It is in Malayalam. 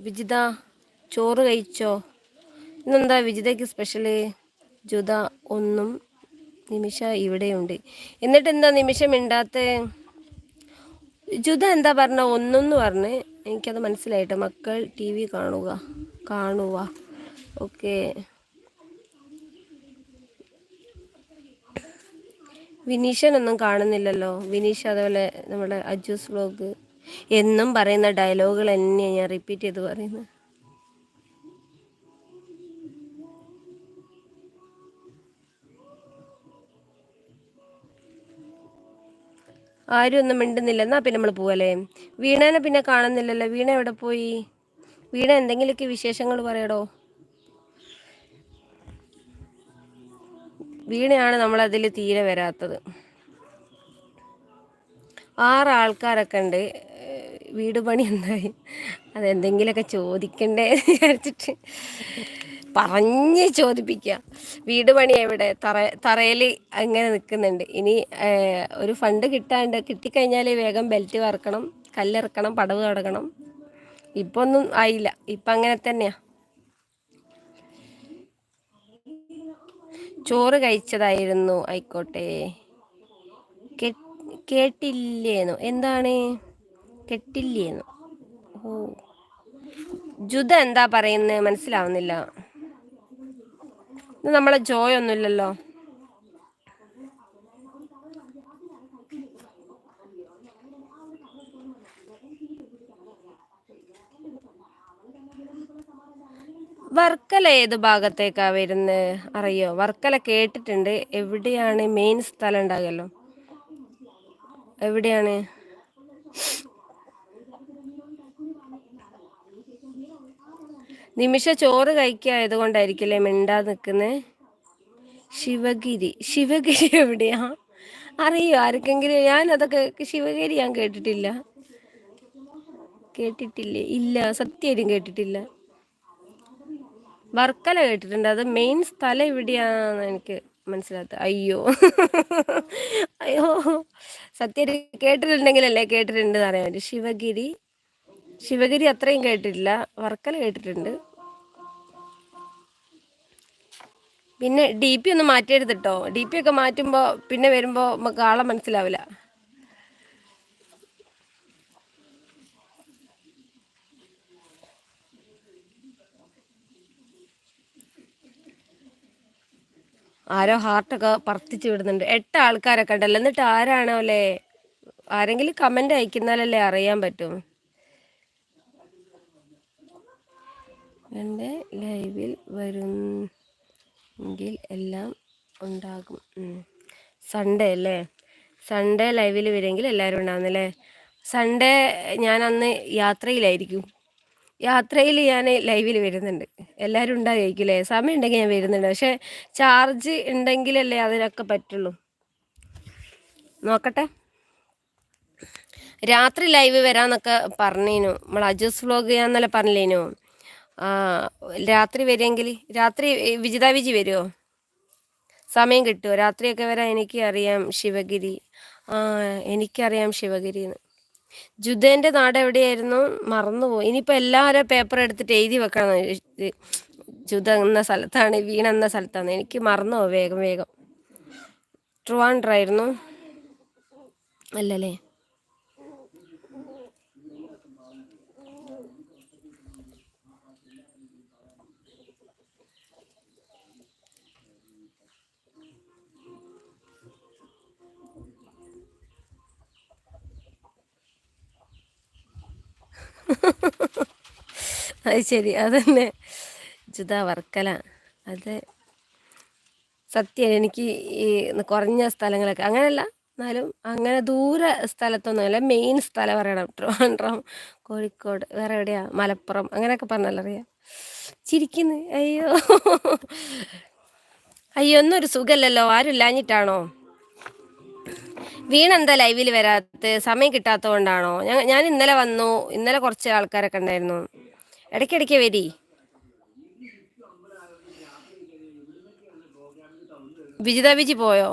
വിജിത ചോറ് കഴിച്ചോ? ഇന്നെന്താ വിജിതയ്ക്ക് സ്പെഷ്യല്? ജുത ഒന്നും നിമിഷ ഇവിടെയുണ്ട്. എന്നിട്ട് എന്താ നിമിഷം മിണ്ടാത്തെ? ജുത എന്താ പറഞ്ഞ? ഒന്നെന്ന് പറഞ്ഞ് എനിക്കത് മനസ്സിലായിട്ട്. മക്കൾ ടി വി കാണുക. ഓക്കെ. വിനീഷനൊന്നും കാണുന്നില്ലല്ലോ. വിനീഷ് അതുപോലെ നമ്മുടെ അജൂസ് വ്ലോഗ് എന്നും പറയുന്ന ഡയലോഗുകൾ തന്നെയാണ് ഞാൻ റിപ്പീറ്റ് ചെയ്ത് പറയുന്നത്. ആരും ഒന്നും മിണ്ടുന്നില്ല. എന്നാ പിന്നെ നമ്മൾ പോവല്ലേ? വീണേനെ പിന്നെ കാണുന്നില്ലല്ലോ. വീണ എവിടെ പോയി? വീണ എന്തെങ്കിലുമൊക്കെ വിശേഷങ്ങൾ പറയടോ. വീണയാണ് നമ്മളതിൽ തീരെ വരാത്തത്. 6 ആൾക്കാരൊക്കെ ഉണ്ട്. വീട് പണി എന്തായി? അതെന്തെങ്കിലുമൊക്കെ ചോദിക്കണ്ടേ വിചാരിച്ചിട്ട് പറഞ്ഞ് ചോദിപ്പിക്കുക. വീട് പണി എവിടെ? തറയിൽ അങ്ങനെ നിൽക്കുന്നുണ്ട്. ഇനി ഒരു ഫണ്ട് കിട്ടിക്കഴിഞ്ഞാൽ വേഗം ബെൽറ്റ് വറക്കണം, കല്ലിറക്കണം, പടവ് കടക്കണം. ഇപ്പം ഒന്നും ആയില്ല. ഇപ്പം അങ്ങനെ തന്നെയാ. ചോറ് കഴിച്ചതായിരുന്നു. ആയിക്കോട്ടെ. കേട്ടില്ലേന്നോ? എന്താണ് കേട്ടില്ലേന്നോ? ഓ, ജുത എന്താ പറയുന്നത് മനസ്സിലാവുന്നില്ല. നമ്മളെ ജോയ് ഒന്നുമില്ലല്ലോ. വർക്കല ഏത് ഭാഗത്തേക്കാ വരുന്നത് അറിയോ? വർക്കല കേട്ടിട്ടുണ്ട്. എവിടെയാണ് മെയിൻ സ്ഥലം ഉണ്ടാകുമല്ലോ? എവിടെയാണ്? നിമിഷ ചോറ് കഴിക്കായത് കൊണ്ടായിരിക്കില്ലേ മിണ്ടാ നിൽക്കുന്നത്? ശിവഗിരി എവിടെയാ അറിയോ ആർക്കെങ്കിലും? ഞാൻ അതൊക്കെ ശിവഗിരി ഞാൻ കേട്ടിട്ടില്ലേ? ഇല്ല, സത്യമായിട്ടും കേട്ടിട്ടില്ല. വർക്കല കേട്ടിട്ടുണ്ട്. അത് മെയിൻ സ്ഥലം ഇവിടെയാന്ന് എനിക്ക് മനസ്സിലാത്ത. അയ്യോ സത്യമായിട്ട് കേട്ടിട്ടുണ്ടെങ്കിലല്ലേ കേട്ടിട്ടുണ്ട് അറിയാൻ പറ്റും. ശിവഗിരി അത്രയും കേട്ടിട്ടില്ല. വർക്കല കേട്ടിട്ടുണ്ട്. പിന്നെ ഡി പി ഒന്ന് മാറ്റിയെടുത്തിട്ടോ. ഡി പി ഒക്കെ മാറ്റുമ്പോൾ പിന്നെ വരുമ്പോൾ നമുക്ക് ആളെ മനസ്സിലാവില്ല. ആരോ ഹാർട്ടൊക്കെ പറത്തിച്ച് വിടുന്നുണ്ട്. 8 ആൾക്കാരൊക്കെ ഉണ്ടല്ലോ. എന്നിട്ട് ആരാണോ അല്ലേ? ആരെങ്കിലും കമൻ്റ് അയക്കുന്നാലല്ലേ അറിയാൻ പറ്റും. എൻ്റെ ലൈവിൽ വരുമെങ്കിൽ എല്ലാം ഉണ്ടാകും. സൺഡേ അല്ലേ? സൺഡേ ലൈവിൽ വരുമെങ്കിൽ എല്ലാവരും ഉണ്ടാകുന്നല്ലേ? സൺഡേ ഞാൻ അന്ന് യാത്രയിലായിരിക്കും. യാത്രയിൽ ഞാൻ ലൈവിൽ വരുന്നുണ്ട്. എല്ലാവരും ഉണ്ടാകുമായിരിക്കില്ലേ? സമയം ഉണ്ടെങ്കിൽ ഞാൻ വരുന്നുണ്ട്. പക്ഷേ ചാർജ് ഉണ്ടെങ്കിലല്ലേ അതിനൊക്കെ പറ്റുള്ളൂ. നോക്കട്ടെ. രാത്രി ലൈവ് വരാമെന്നൊക്കെ പറഞ്ഞേനു. നമ്മൾ അജൂസ് വ്ലോഗ് ഞാൻ ഇന്നലെ പറഞ്ഞില്ലേനു. രാത്രി വരുമെങ്കിൽ രാത്രി വിജിത വിജി വരുമോ? സമയം കിട്ടുമോ രാത്രിയൊക്കെ വരാൻ? എനിക്കറിയാം ശിവഗിരി. എനിക്കറിയാം ശിവഗിരിന്ന്. ജുദേൻ്റെ നാട് എവിടെയായിരുന്നു? മറന്നുപോയി. ഇനിയിപ്പോൾ എല്ലാവരും പേപ്പർ എടുത്തിട്ട് എഴുതി വെക്കണം. ജുദ എന്ന സ്ഥലത്താണ്, വീണ എന്ന സ്ഥലത്താണ്. എനിക്ക് മറന്നുപോയി വേഗം. ട്രിവാൻഡ്രായിരുന്നു അല്ലല്ലേ? അത് ശരി, അതന്നെ ജുദ വർക്കല. അത് സത്യം. എനിക്ക് ഈ കുറഞ്ഞ സ്ഥലങ്ങളൊക്കെ അങ്ങനെയല്ല, എന്നാലും അങ്ങനെ ദൂര സ്ഥലത്തൊന്നുമല്ല. മെയിൻ സ്ഥലം പറയണം. ട്രിവാൻഡ്രം, കോഴിക്കോട്, വേറെ എവിടെയാ? മലപ്പുറം, അങ്ങനെയൊക്കെ പറഞ്ഞാൽ അറിയാം. ചിരിക്കുന്നു. അയ്യോ ഒന്നും ഒരു സുഖമല്ലല്ലോ. ആരും ഇല്ലാഞ്ഞിട്ടാണോ? വീണെന്താ ലൈവിൽ വരാത്ത? സമയം കിട്ടാത്തത് കൊണ്ടാണോ? ഞാൻ ഇന്നലെ വന്നു. ഇന്നലെ കുറച്ച് ആൾക്കാരൊക്കെ ഉണ്ടായിരുന്നു. ഇടയ്ക്കിടയ്ക്ക് വരി. വിജിത വിജി പോയോ?